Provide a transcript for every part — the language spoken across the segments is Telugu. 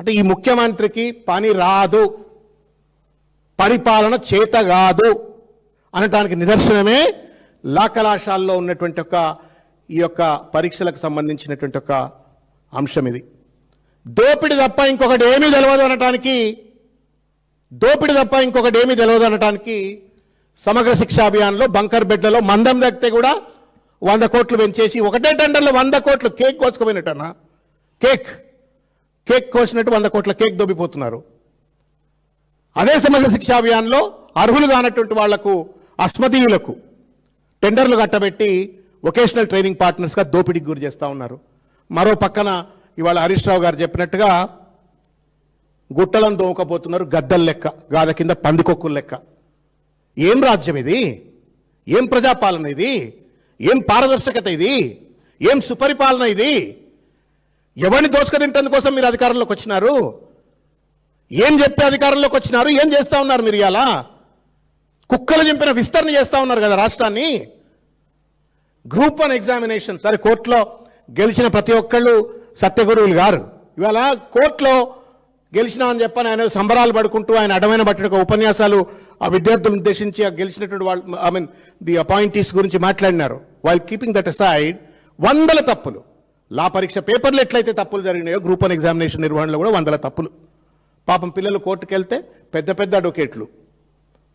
అంటే ఈ ముఖ్యమంత్రికి పని రాదు, పరిపాలన చేతగాదు అనటానికి నిదర్శనమే లా కళాశాలలో ఉన్నటువంటి ఈ యొక్క పరీక్షలకు సంబంధించినటువంటి ఒక అంశం ఇది. దోపిడి తప్ప ఇంకొకటి ఏమీ తెలియదు అనటానికి సమగ్ర శిక్షా అభియాన్లో బంకర్ బెడ్లలో మందం దక్కితే కూడా 100 కోట్లు పెంచేసి ఒకటే టెండర్లో 100 కోట్లు కేక్ కోసుకుపోయినట్టన్నా, కేక్ కోసినట్టు 100 కోట్ల కేక్ దొబ్బిపోతున్నారు. అదే సమగ్ర శిక్షా అభియాన్లో అర్హులు కానటువంటి వాళ్లకు, అస్మదీయులకు టెండర్లు కట్టబెట్టి వొకేషనల్ ట్రైనింగ్ పార్ట్నర్స్గా దోపిడీకి గురి చేస్తూ ఉన్నారు. మరో పక్కన ఇవాళ హరీష్ రావు గారు చెప్పినట్టుగా గుట్టలను దోమకపోతున్నారు, గద్దల లెక్క, గాద కింద పందికొక్కుల లెక్క. ఏం రాజ్యం ఇది? ఏం ప్రజాపాలన ఇది? ఏం పారదర్శకత ఇది? ఏం సుపరిపాలన ఇది? ఎవరిని దోచుకదింటందు కోసం మీరు అధికారంలోకి వచ్చినారు? ఏం చెప్పి అధికారంలోకి వచ్చినారు? ఏం చేస్తూ ఉన్నారు మీరు? ఇలా కుక్కలు చింపిన విస్తరణ చేస్తూ ఉన్నారు కదా రాష్ట్రాన్ని. గ్రూప్ 1 ఎగ్జామినేషన్, సరే కోర్టులో గెలిచిన ప్రతి ఒక్కళ్ళు సత్యగురువులు గారు. ఇవాళ కోర్టులో గెలిచినా అని చెప్పని ఆయన సంబరాలు పడుకుంటూ ఆయన అడమైన బట్టి ఉపన్యాసాలు ఆ విద్యార్థులను ఉద్దేశించి గెలిచినటువంటి వాళ్ళు ది అపాయింటీస్ గురించి మాట్లాడినారు. వైల్ కీపింగ్ దట్ అసైడ్, వందల తప్పులు లా పరీక్ష పేపర్లు ఎట్లయితే తప్పులు జరిగినాయో గ్రూప్ 1 ఎగ్జామినేషన్ నిర్వహణలో కూడా వందల తప్పులు. పాపం పిల్లలు కోర్టుకు వెళ్తే పెద్ద అడ్వకేట్లు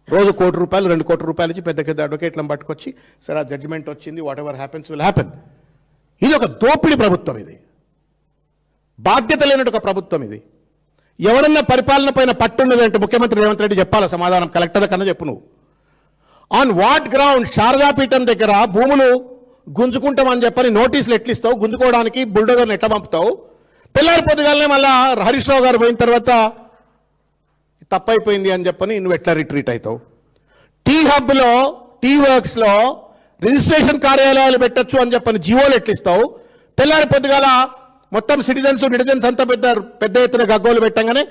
రోజు ₹1 కోటి, ₹2 కోట్ల ఇచ్చి పెద్ద అడ్వకేట్లను పట్టుకొచ్చి సరే ఆ జడ్జిమెంట్ వచ్చింది, what ever happens will happen. ఇది ఒక దోపిడీ ప్రభుత్వం, ఇది బాధ్యత లేనట్టు ఒక ప్రభుత్వం ఇది. ఎవరన్నా పరిపాలన పైన పట్టున్నదంటే ముఖ్యమంత్రి రేవంత్ రెడ్డి చెప్పాలా సమాధానం, కలెక్టర్ కన్నా చెప్పు నువ్వు. On what ground? శారదాపీఠం దగ్గర భూములు గుంజుకుంటామని చెప్పని నోటీసులు ఎట్లిస్తావు? గుంజుకోవడానికి బుల్డోజర్ని ఎట్లా పంపుతావు? తెల్లారి పొద్దుగాలనే మళ్ళా హరీష్ రావు గారు పోయిన తర్వాత తప్పైపోయింది అని చెప్పని నువ్వు ఎట్లా రిట్రీట్ అవుతావు? టీ హబ్లో, టీ వర్క్స్లో రిజిస్ట్రేషన్ కార్యాలయాలు పెట్టచ్చు అని చెప్పని జీవోలు ఎట్లిస్తావు? తెల్లారి పొద్దుగాల మొత్తం సిటిజన్స్ అంతా పెద్ద ఎత్తున గగ్గోలు పెట్టంగానే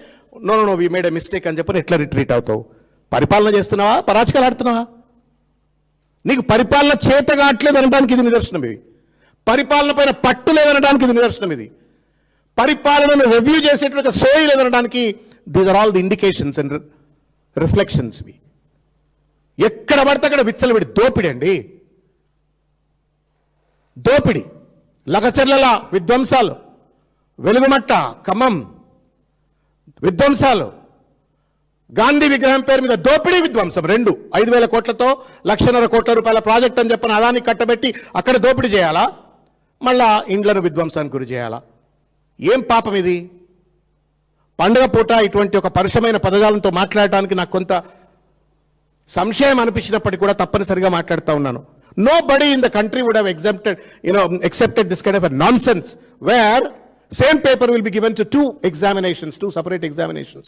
no we made a mistake అని చెప్పని ఎట్లా రిట్రీట్ అవుతావు? పరిపాలన చేస్తున్నావా, పరాచకాలు ఆడుతున్నావా? నీకు పరిపాలన చేత కావట్లేదు అనడానికి ఇది నిదర్శనం. ఇది పరిపాలన పైన పట్టు లేదనడానికి ఇది నిదర్శనం. ఇది పరిపాలనను రివ్యూ చేసేటువంటి సోయి లేదనడానికి these are all the indications and reflections. ఎక్కడ పడితే అక్కడ విచ్చలవిడి దోపిడి అండి, దోపిడి. లగచర్ల విధ్వంసాలు, వెలుగుమట్ట, ఖమ్మం విధ్వంసాలు, గాంధీ విగ్రహం పేరు మీద దోపిడీ, విధ్వంసం, 5,000 కోట్లతో 1,50,000 కోట్ల రూపాయల ప్రాజెక్ట్ అని చెప్పని అదానికి కట్టబెట్టి అక్కడ దోపిడీ చేయాలా? మళ్ళా ఇండ్లను విధ్వంసానికి గురి చేయాలా? ఏం పాపం ఇది? పండుగ పూట ఇటువంటి ఒక పరుషమైన పదజాలంతో మాట్లాడటానికి నాకు కొంత సంశయం అనిపించినప్పటికీ కూడా తప్పనిసరిగా మాట్లాడుతూ ఉన్నాను. Nobody in the country would have accepted this kind of a nonsense where same paper will be given to 2 separate examinations,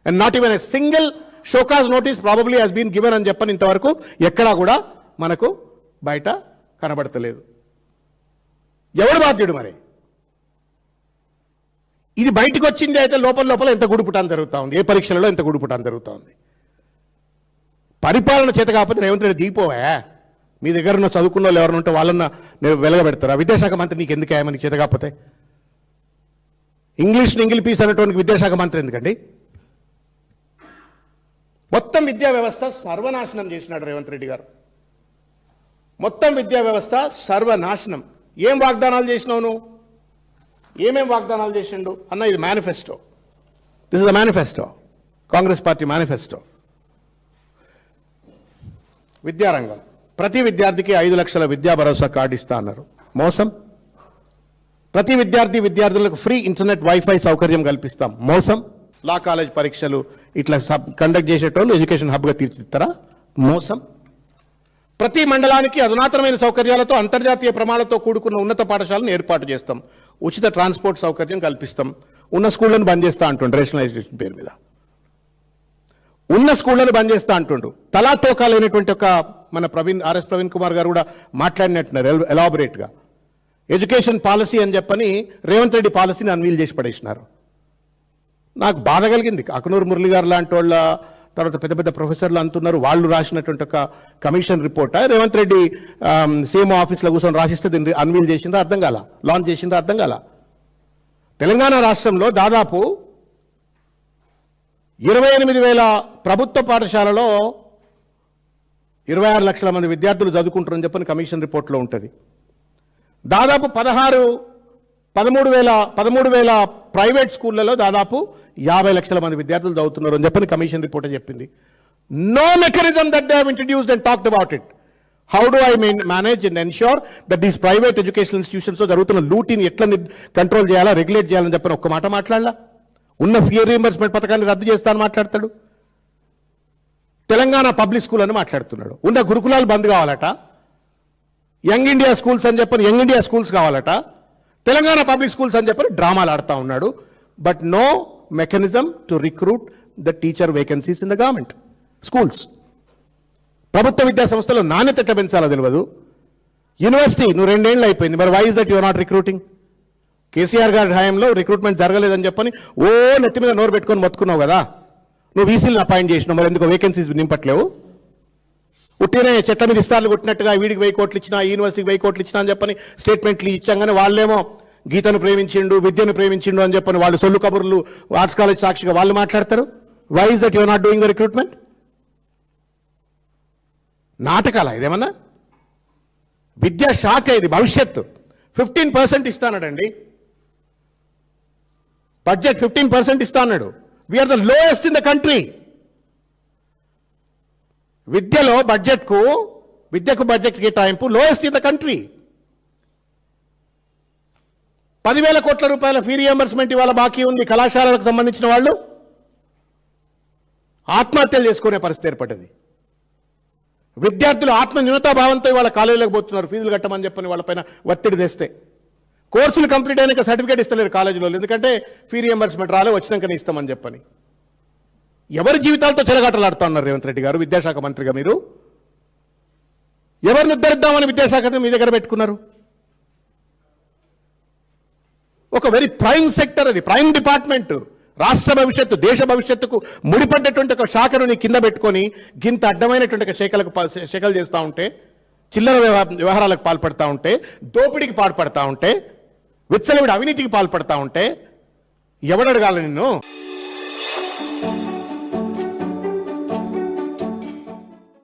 and not even a single show cause notice probably has been given అని చెప్పని ఇంతవరకు ఎక్కడా కూడా మనకు బయట కనబడతలేదు. ఎవడు బాధ్యుడు మరి? ఇది బయటకు వచ్చింది అయితే లోపల ఎంత గుడిపుటాన్ని జరుగుతూ ఉంది, ఏ పరీక్షలలో ఎంత గుడిపుటాన్ని జరుగుతూ ఉంది. పరిపాలన చేత కాకపోతే రేవంత్ రెడ్డి దిగిపోవా? మీ దగ్గర ఉన్న చదువుకున్న వాళ్ళు ఎవరైనా ఉంటే వాళ్ళన్న వెలగబెడతారా? విద్యాశాఖ మంత్రి నీకు ఎందుకు ఆయమని చేత కాకపోతే? ఇంగ్లీష్ నింగిల్ పీస్ అనేటువంటి విద్యాశాఖ మంత్రి ఎందుకండి? మొత్తం విద్యా వ్యవస్థ సర్వనాశనం చేసినాడు రేవంత్ రెడ్డి గారు. మొత్తం విద్యా వ్యవస్థ సర్వనాశనం. ఏం వాగ్దానాలు చేసినావు నువ్వు? ఏమేం వాగ్దానాలు చేసిండు అన్న? ఇది manifesto. This is the manifesto, Congress party manifesto. విద్యారంగం, ప్రతి విద్యార్థికి 5 లక్షల విద్యా భరోసా కార్డు ఇస్తా అన్నారు. మోసం. ప్రతి విద్యార్థులకు ఫ్రీ ఇంటర్నెట్ వైఫై సౌకర్యం కల్పిస్తాం. మోసం. లా కాలేజ్ పరీక్షలు ఇట్లా కండక్ట్ చేసేటోళ్ళు ఎడ్యుకేషన్ హబ్గా తీర్చిదిద్దారా? మోసం. ప్రతి మండలానికి అధునాతనమైన సౌకర్యాలతో అంతర్జాతీయ ప్రమాణాలతో కూడుకున్న ఉన్నత పాఠశాలను ఏర్పాటు చేస్తాం. ఉచిత ట్రాన్స్పోర్ట్ సౌకర్యం కల్పిస్తాం. ఉన్న స్కూళ్లను బంద్ చేస్తా అంటుండ్రు రేషనలైజేషన్ పేరు మీద. ఉన్న స్కూళ్లను బంద్ చేస్తా అంటుండు. తలా తోకా లేనటువంటి ఒక మన ఆర్ఎస్ ప్రవీణ్ కుమార్ గారు కూడా మాట్లాడినట్టున్నారు ఎలాబొరేట్గా. ఎడ్యుకేషన్ పాలసీ అని చెప్పని రేవంత్ రెడ్డి పాలసీని అన్వీల్ చేసి పడేసినారు. నాకు బాధ కలిగింది. అకునూరు మురళి గారు లాంటి వాళ్ళ తర్వాత పెద్ద ప్రొఫెసర్లు అంటున్నారు వాళ్ళు రాసినటువంటి ఒక commission report Revanth Reddy CM ఆఫీస్లో కూర్చొని రాసిస్తే దీన్ని అన్వీల్ చేసిందో అర్థం కాల, లాంచ్ చేసిందో అర్థం కాల. తెలంగాణ రాష్ట్రంలో దాదాపు 28,000 ప్రభుత్వ పాఠశాలలో 26 లక్షల మంది విద్యార్థులు చదువుకుంటారని చెప్పని కమిషన్ రిపోర్ట్లో ఉంటుంది. దాదాపు 13,000 ప్రైవేట్ స్కూళ్ళలో దాదాపు 50 లక్షల మంది విద్యార్థులు చదువుతున్నారు అని చెప్పని కమిషన్ రిపోర్ట్ చెప్పింది. No mechanism that they have introduced and talked about it. How do I manage and ensure that these private educational ఇన్స్టిట్యూషన్స్లో జరుగుతున్న లూటీని ఎట్లా కంట్రోల్ చేయాలా, రెగ్యులేట్ చేయాలని చెప్పని ఒక్క మాట మాట్లాడాలా. ఉన్న ఫీ రీయింబర్స్మెంట్ పథకాన్ని రద్దు చేస్తానని మాట్లాడతాడు. తెలంగాణ పబ్లిక్ స్కూల్ అని మాట్లాడుతున్నాడు. ఉన్న గురుకులాలు బంద్ కావాలట, యంగ్ ఇండియా స్కూల్స్ అని చెప్పని యంగ్ ఇండియా స్కూల్స్ కావాలట, తెలంగాణ పబ్లిక్ స్కూల్స్ అని చెప్పని డ్రామాలు ఆడుతూ ఉన్నాడు. But no mechanism to recruit the teacher vacancies in the government schools. ప్రభుత్వ విద్యా సంస్థలో నాణ్యత ఎట్లా పెంచాలో తెలియదు. యూనివర్సిటీ నువ్వు 2 ఏళ్ళు అయిపోయింది, మరి why is that your not recruiting? KCR గారి హయాంలో రిక్రూట్మెంట్ జరగలేదని చెప్పని నెత్తి మీద నోరు పెట్టుకొని మొత్తుకున్నావు కదా. నువ్వు వీసీలను అపాయింట్ చేసినావు, మరి ఎందుకు వేకెన్సీస్ నింపట్లేవు? ఉట్టినే చెట్ల మీద ఇస్తార్లు కొట్టినట్టుగా వీడికి 1000 కోట్లు ఇచ్చినా, ఈ యూనివర్సిటీకి 1000 కోట్లు ఇచ్చినా అని చెప్పని స్టేట్మెంట్లు ఇచ్చాగానే వాళ్ళేమో గీతను ప్రేమించిండు, విద్యను ప్రేమించిండు అని చెప్పని వాళ్ళు సొల్లు కబుర్లు ఆర్ట్స్ కాలేజ్ సాక్షిగా వాళ్ళు మాట్లాడతారు. Why is that your not doing the recruitment? నాటకాల ఇదేమన్నా? విద్యా శాఖ ఇది, భవిష్యత్తు. 15% ఇస్తానడండి బడ్జెట్, 15% ఇస్తా అన్నాడు. We are the lowest in the country. విద్యకు బడ్జెట్ కేటాయింపు లోయెస్ట్ ఇన్ ద కంట్రీ. 10,000 కోట్ల రూపాయల ఫీ రియంబర్స్మెంట్ ఇవాళ బాకీ ఉంది. కళాశాలలకు సంబంధించిన వాళ్ళు ఆత్మహత్యలు చేసుకునే పరిస్థితి ఏర్పడ్డది. విద్యార్థులు ఆత్మ న్యూనతాభావంతో ఇవాళ కాలేజీలకు పోతున్నారు, ఫీజులు కట్టమని చెప్పని వాళ్ళపైన ఒత్తిడి తెస్తే. కోర్సులు కంప్లీట్ అయినాక సర్టిఫికేట్ ఇస్తలేరు కాలేజీలో, ఎందుకంటే ఫీ రియంబర్స్మెంట్ రాలే, వచ్చినాకనే ఇస్తామని చెప్పని. ఎవరి జీవితాలతో చెలగాటలాడుతూ ఉన్నారు రేవంత్ రెడ్డి గారు విద్యాశాఖ మంత్రిగా? మీరు ఎవరిని ఉద్ధరిద్దామని విద్యాశాఖను మీ దగ్గర పెట్టుకున్నారు? ఒక వెరీ ప్రైమ్ సెక్టర్, అది ప్రైమ్ డిపార్ట్మెంట్. రాష్ట్ర భవిష్యత్తు, దేశ భవిష్యత్తుకు ముడిపడ్డటువంటి ఒక శాఖను నీ కింద పెట్టుకొని గింత అడ్డమైనటువంటి ఒక శాఖలు చేస్తూ ఉంటే, చిల్లర వ్యవహారాలకు పాల్పడతా ఉంటే, దోపిడీకి పాల్పడతా ఉంటే, విచ్చలవిడి అవినీతికి పాల్పడతా ఉంటే ఎవడు అడగాలి నిన్ను?